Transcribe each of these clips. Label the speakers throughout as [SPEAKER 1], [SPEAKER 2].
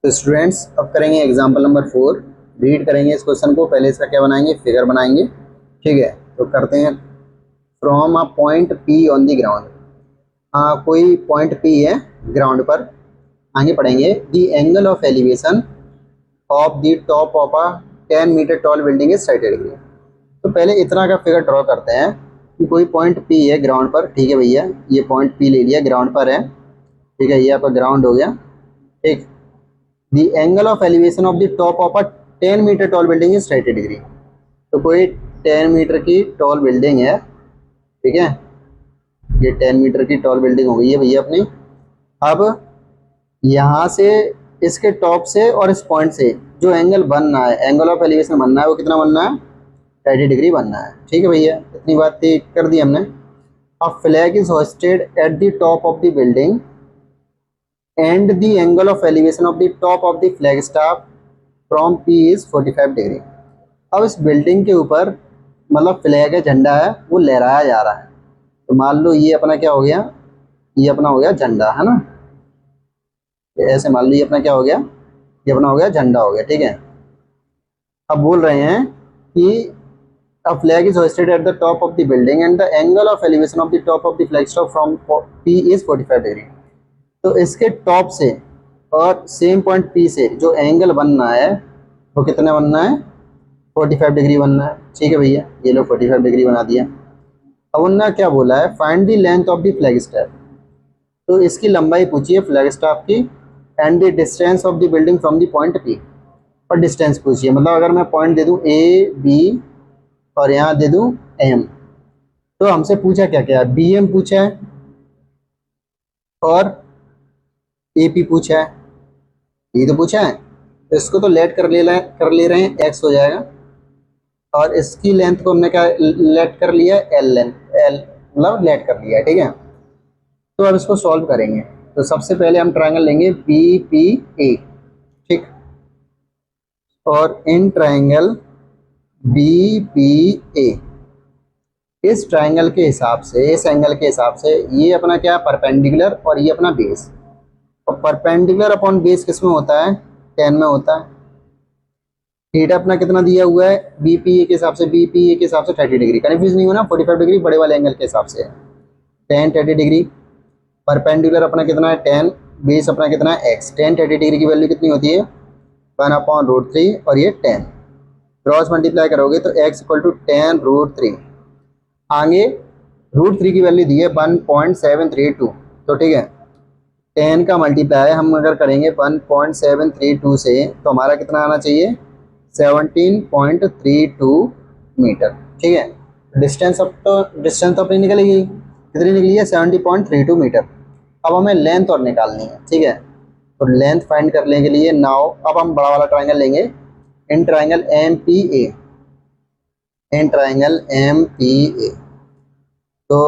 [SPEAKER 1] तो स्टूडेंट्स अब करेंगे एग्जाम्पल नंबर 4। रीड करेंगे इस क्वेश्चन को। पहले इसका क्या बनाएंगे, फिगर बनाएंगे। ठीक है, तो करते हैं। From a point P on the ground. कोई पॉइंट पी है ग्राउंड पर। आगे पढ़ेंगे। The angle of elevation of the top of a 10 metre tall building is 30 degree. तो पहले इतना का फिगर ड्रॉ करते हैं कि कोई पॉइंट पी है ग्राउंड पर। ठीक है भैया, ये पॉइंट पी ले लिया, ग्राउंड पर है। ठीक है, ये आपका ग्राउंड हो गया। ठीक। The angle of elevation of the top of a 10 metre tall building is 30 degree. तो कोई 10 मीटर की टॉल बिल्डिंग है। ठीक है, ये 10 मीटर की टॉल बिल्डिंग हो गई है भैया अपनी। अब यहाँ से इसके टॉप से और इस पॉइंट से जो एंगल बनना है, एंगल ऑफ एलिवेशन बनना है, वो कितना बनना है, 30 डिग्री बनना है। ठीक है भैया, इतनी बात कर दी हमने। अब flag is hosted at the top of the building and the angle of elevation of the top of the flag staff from P is 45 degree. अब इस बिल्डिंग के ऊपर मतलब फ्लैग है, झंडा है, वो लहराया जा रहा है। तो मान लो ये अपना क्या हो गया, ये अपना हो गया झंडा, है ना। ऐसे मान लो ये अपना क्या हो गया, ये अपना हो गया झंडा हो गया। ठीक है, अब बोल रहे हैं कि a flag is hoisted at the top of the building and the angle of elevation of the top of the flag staff from P is 45 degree. तो इसके टॉप से और सेम पॉइंट पी से जो एंगल बनना है वो कितना बनना है, 45 डिग्री बनना है। ठीक है भैया, ये लो 45 डिग्री बना दिया। अब उन्होंने क्या बोला है, find the length of the flag staff. तो इसकी लंबाई पूछी है फ्लैग स्टाफ की, and the distance of the building from the point P. और डिस्टेंस पूछिए, मतलब अगर मैं पॉइंट दे दूं ए बी और यहाँ दे दूं एम, तो हमसे पूछा क्या क्या, बी एम पूछा है और ए पी पूछा है। ये तो पूछा है, तो इसको तो लेट कर ले रहे हैं, एक्स हो जाएगा। और इसकी लेंथ को हमने क्या लेट कर लिया, एल लेंथ, एल मतलब लेट कर लिया है। ठीक है, तो अब इसको सॉल्व करेंगे। तो सबसे पहले हम ट्रायंगल लेंगे बी पी ए। ठीक, और in triangle B P A, इस ट्रायंगल के हिसाब से, इस एंगल के हिसाब से ये अपना क्या, परपेंडिकुलर और ये अपना बेस। और परपेंडिकुलर अपॉन बेस किस में होता है, 10 में होता है। थीटा अपना कितना दिया हुआ है, बीपीए के हिसाब से, बीपीए के हिसाब से 30 डिग्री। कन्फ्यूज नहीं होना, 45 डिग्री बड़े वाले एंगल के हिसाब से है। 10 30 डिग्री। परपेंडिकुलर अपना कितना है 10, बेस अपना कितना है एक्स। 10 30 डिग्री की वैल्यू कितनी होती है, 1/√3 और ये 10। क्रॉस मल्टीप्लाई करोगे तो x इक्वल टू 10√3। आगे √3 की वैल्यू दी है 1.732। तो ठीक है, 10 का मल्टीप्लाई हम अगर करेंगे 1.732 से, तो हमारा कितना आना चाहिए, 17.32 मीटर। ठीक है, डिस्टेंस तो अपनी निकल गई, कितनी निकली है, 70.32 मीटर। अब हमें लेंथ और निकालनी है। ठीक है, तो लेंथ फाइंड करने के लिए नाउ अब हम बड़ा वाला ट्रायंगल लेंगे, in triangle M P A, in triangle M P A. तो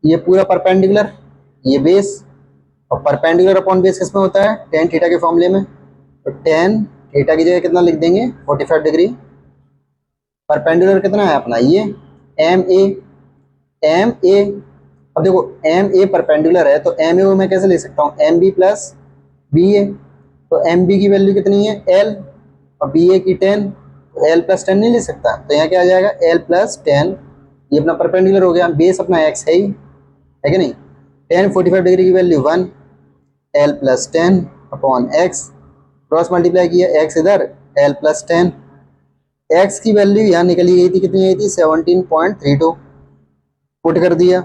[SPEAKER 1] ये पूरा परपेंडिकुलर, ये बेस, और परपेंडिकुलर अपॉन बेस किसमें होता है, टेन थीटा के फॉर्मूले में। तो टेन थीटा की जगह कितना लिख देंगे, 45 डिग्री। परपेंडिकुलर कितना है अपना ये एम ए, एम ए। अब देखो एम ए परपेंडिकुलर है, तो एम ए को मैं कैसे ले सकता हूँ, एम बी प्लस बी ए। तो एम बी की वैल्यू कितनी है, एल, और बी ए की 10, तो एल प्लस 10 नहीं ले सकता, तो यहाँ क्या आ जाएगा, एल प्लस 10। ये अपना परपेंडिकुलर हो गया, बेस अपना एक्स है ही, है कि नहीं। 10 45 डिग्री की value 1, L plus 10 upon x. Cross multiply किया, एक्स इधर, एल प्लस 10। एक्स की वैल्यू यहाँ निकली गई थी, कितनी आई थी, 17.32। पुट कर दिया,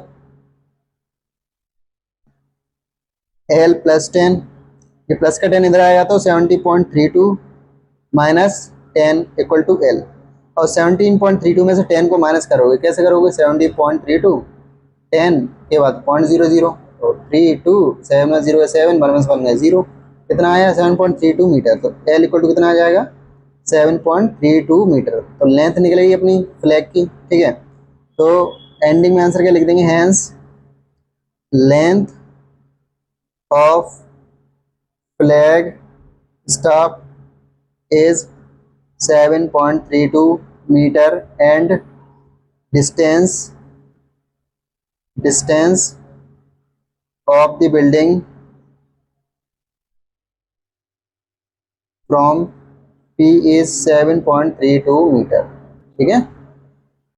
[SPEAKER 1] एल प्लस 10, ये प्लस का 10 इधर आएगा तो 70.32 माइनस 10 इक्वल टू एल। और 17.32 में से 10 को माइनस करोगे, कैसे करोगे, 70.32 10 के बाद 0.00, तो 32 7 0 7 1 1 0, कितना आया 7.32 मीटर। तो एल इक्वल टू कितना आ जाएगा, 7.32 मीटर। तो लेंथ निकलेगी अपनी फ्लैग की। ठीक है, तो एंडिंग में आंसर क्या लिख देंगे, hence length of flag staff is 7.32 meter and distance of the building from P is 7.32 metre. ठीक है,